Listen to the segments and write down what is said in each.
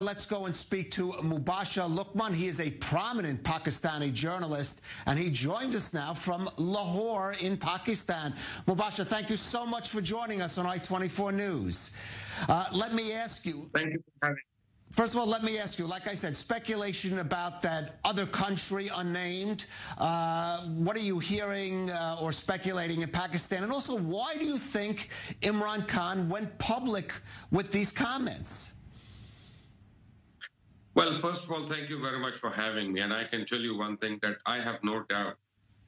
Let's go and speak to Mubashir Luqman. He is a prominent Pakistani journalist, and he joins us now from Lahore in Pakistan. Mubashir, thank you so much for joining us on I-24 News. Let me ask you. Thank you for having me. First of all, let me ask you, like I said, speculation about that other country unnamed. What are you hearing or speculating in Pakistan? And also, why do you think Imran Khan went public with these comments? Well, first of all, thank you very much for having me. And I can tell you one thing, that I have no doubt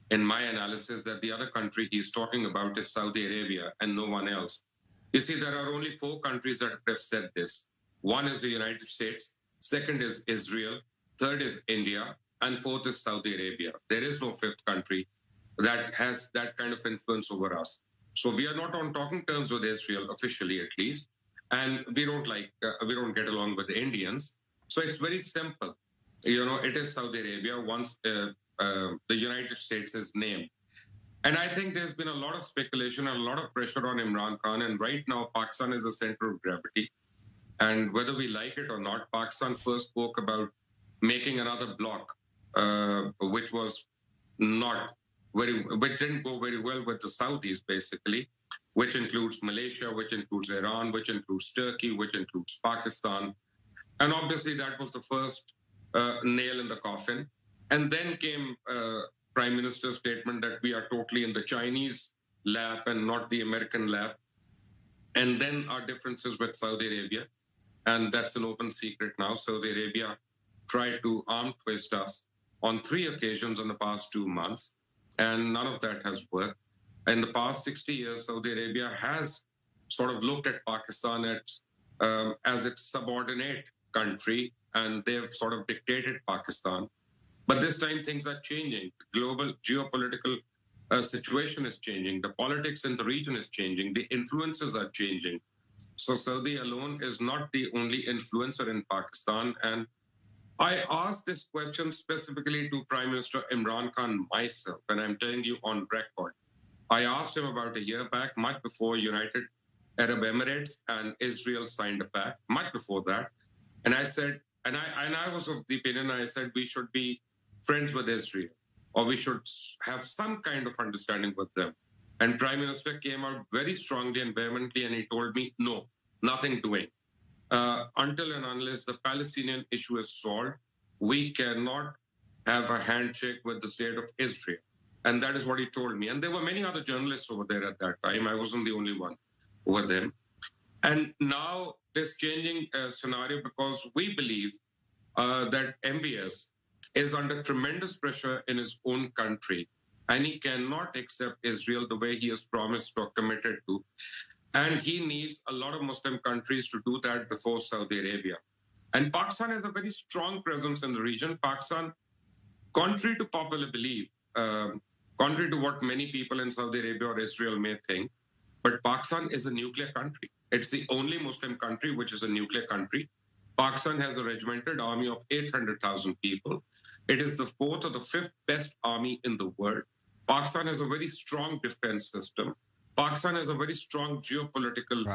in my analysis that the other country he's talking about is Saudi Arabia and no one else. You see, there are only 4 countries that have said this. One is the United States, second is Israel, third is India, and fourth is Saudi Arabia. There is no 5th country that has that kind of influence over us. So we are not on talking terms with Israel, officially at least, and we don't get along with the Indians. So it's very simple. You know, it is Saudi Arabia once the United States is named. And I think there's been a lot of speculation and a lot of pressure on Imran Khan. And right now, Pakistan is the center of gravity. And whether we like it or not, Pakistan first spoke about making another bloc, which didn't go very well with the Saudis, basically, which includes Malaysia, which includes Iran, which includes Turkey, which includes Pakistan. And obviously, that was the first nail in the coffin. And then came Prime Minister's statement that we are totally in the Chinese lap and not the American lap. And then our differences with Saudi Arabia. And that's an open secret now. Saudi Arabia tried to arm twist us on 3 occasions in the past 2 months. And none of that has worked. In the past 60 years, Saudi Arabia has sort of looked at Pakistan as its subordinate country, and they've sort of dictated Pakistan. But this time things are changing. The global geopolitical situation is changing. The politics in the region is changing. The influences are changing. So Saudi alone is not the only influencer in Pakistan. And I asked this question specifically to Prime Minister Imran Khan myself, and I'm telling you on record. I asked him about a year back, much before United Arab Emirates and Israel signed a pact, much before that. And I said, and I was of the opinion, I said we should be friends with Israel, or we should have some kind of understanding with them. And Prime Minister came out very strongly and vehemently, and he told me, no, nothing doing. Until and unless the Palestinian issue is solved, we cannot have a handshake with the state of Israel. And that is what he told me. And there were many other journalists over there at that time. I wasn't the only one over them. And now this changing scenario, because we believe that MBS is under tremendous pressure in his own country, and he cannot accept Israel the way he has promised or committed to. And he needs a lot of Muslim countries to do that before Saudi Arabia. And Pakistan has a very strong presence in the region. Pakistan, contrary to popular belief, contrary to what many people in Saudi Arabia or Israel may think, but Pakistan is a nuclear country. It's the only Muslim country which is a nuclear country. Pakistan has a regimented army of 800,000 people. It is the 4th or the 5th best army in the world. Pakistan has a very strong defense system. Pakistan has a very strong geopolitical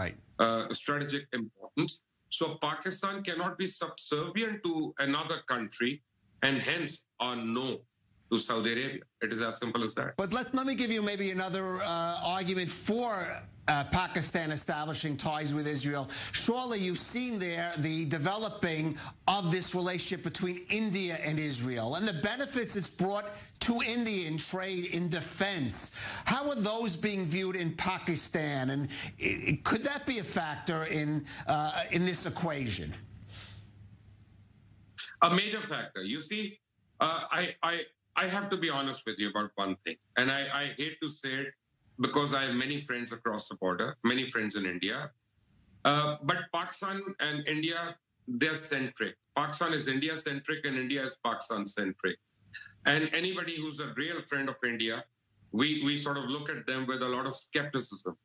strategic importance. So Pakistan cannot be subservient to another country, and hence our no to Saudi Arabia. It is as simple as that. But let me give you maybe another argument for Pakistan establishing ties with Israel. Surely you've seen there the developing of this relationship between India and Israel and the benefits it's brought to India in trade, in defense. How are those being viewed in Pakistan? And could that be a factor in this equation? A major factor. You see, I have to be honest with you about one thing, and I hate to say it because I have many friends across the border, many friends in India. But Pakistan and India, they're centric. Pakistan is India-centric and India is Pakistan-centric. And anybody who's a real friend of India, we sort of look at them with a lot of skepticism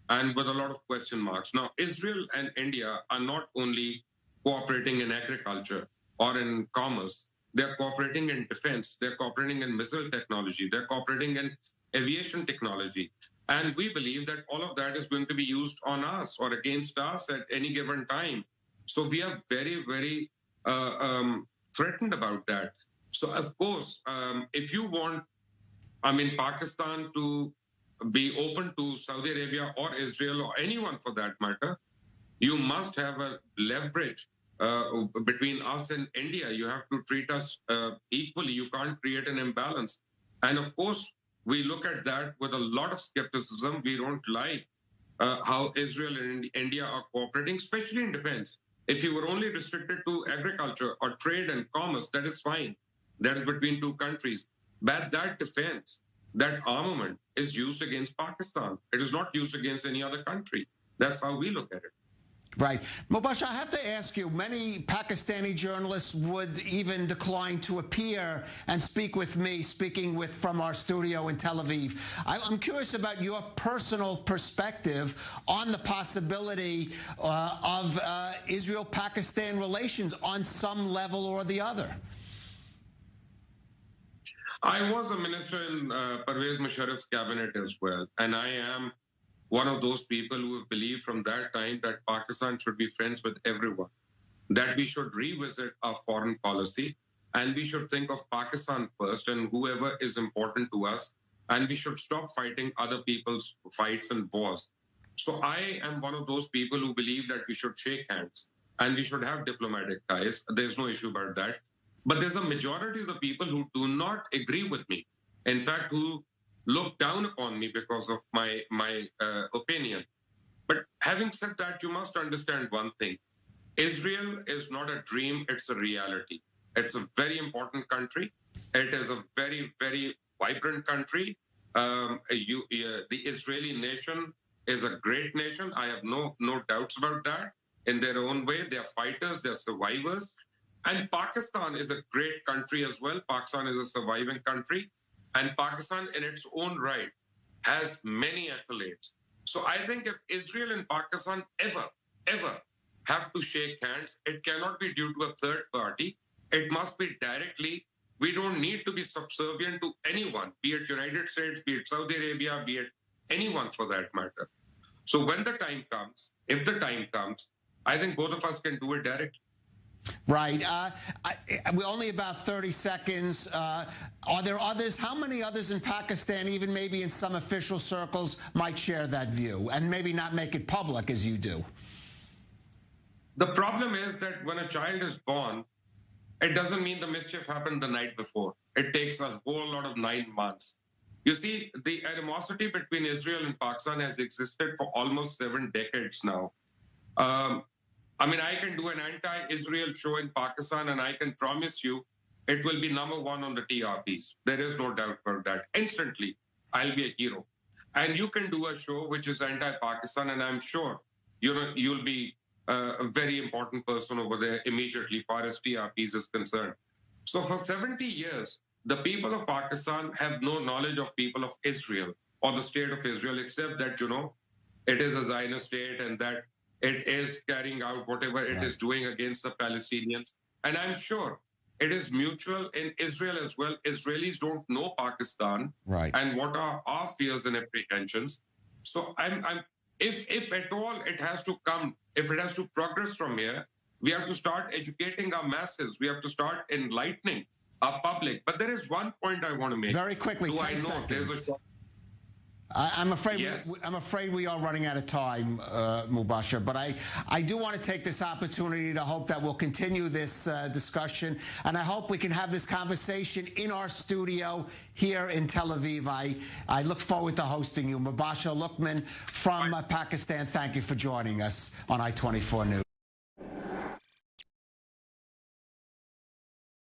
and with a lot of question marks. Now, Israel and India are not only cooperating in agriculture or in commerce, they're cooperating in defense, they're cooperating in missile technology, they're cooperating in aviation technology. And we believe that all of that is going to be used on us or against us at any given time. So we are very, very threatened about that. So, of course, if you want, Pakistan to be open to Saudi Arabia or Israel or anyone for that matter, you must have a leverage between us and India. You have to treat us equally. You can't create an imbalance. And of course, we look at that with a lot of skepticism. We don't like how Israel and India are cooperating, especially in defense. If you were only restricted to agriculture or trade and commerce, that is fine. That is between two countries. But that defense, that armament is used against Pakistan. It is not used against any other country. That's how we look at it. Right. Mubashir, I have to ask you, many Pakistani journalists would even decline to appear and speak with me, from our studio in Tel Aviv. I'm curious about your personal perspective on the possibility of Israel-Pakistan relations on some level or the other. I was a minister in Pervez Musharraf's cabinet as well, and I am one of those people who have believed from that time that Pakistan should be friends with everyone, that we should revisit our foreign policy, and we should think of Pakistan first and whoever is important to us, and we should stop fighting other people's fights and wars. So I am one of those people who believe that we should shake hands and we should have diplomatic ties. There's no issue about that. But there's a majority of the people who do not agree with me, in fact, who look down upon me because of my opinion. But having said that, you must understand one thing. Israel is not a dream, it's a reality. It's a very important country. It is a very, very vibrant country. The Israeli nation is a great nation. I have no doubts about that. In their own way, they're fighters, they're survivors. And Pakistan is a great country as well. Pakistan is a surviving country. And Pakistan, in its own right, has many accolades. So I think if Israel and Pakistan ever have to shake hands, it cannot be due to a third party. It must be directly. We don't need to be subservient to anyone, be it United States, be it Saudi Arabia, be it anyone for that matter. So when the time comes, if the time comes, I think both of us can do it directly. Right. We're only about 30 seconds. Are there others? How many others in Pakistan, even maybe in some official circles, might share that view and maybe not make it public as you do? The problem is that when a child is born, it doesn't mean the mischief happened the night before. It takes a whole lot of 9 months. You see, the animosity between Israel and Pakistan has existed for almost 7 decades now. I can do an anti-Israel show in Pakistan, and I can promise you it will be #1 on the TRPs. There is no doubt about that. Instantly, I'll be a hero. And you can do a show which is anti-Pakistan, and I'm sure you'll be a very important person over there immediately, far as TRPs is concerned. So for 70 years, the people of Pakistan have no knowledge of people of Israel or the state of Israel, except that, it is a Zionist state and that it is carrying out whatever it is doing against the Palestinians. And I'm sure it is mutual in Israel as well. Israelis don't know Pakistan and what are our fears and apprehensions. So if at all it has to come, if it has to progress from here, we have to start educating our masses. We have to start enlightening our public. But there is one point I want to make. Very quickly, 10 seconds. I'm afraid we are running out of time, Mubashir, but I do want to take this opportunity to hope that we'll continue this discussion, and I hope we can have this conversation in our studio here in Tel Aviv. I look forward to hosting you. Mubashir Luqman from Pakistan, thank you for joining us on I-24 News.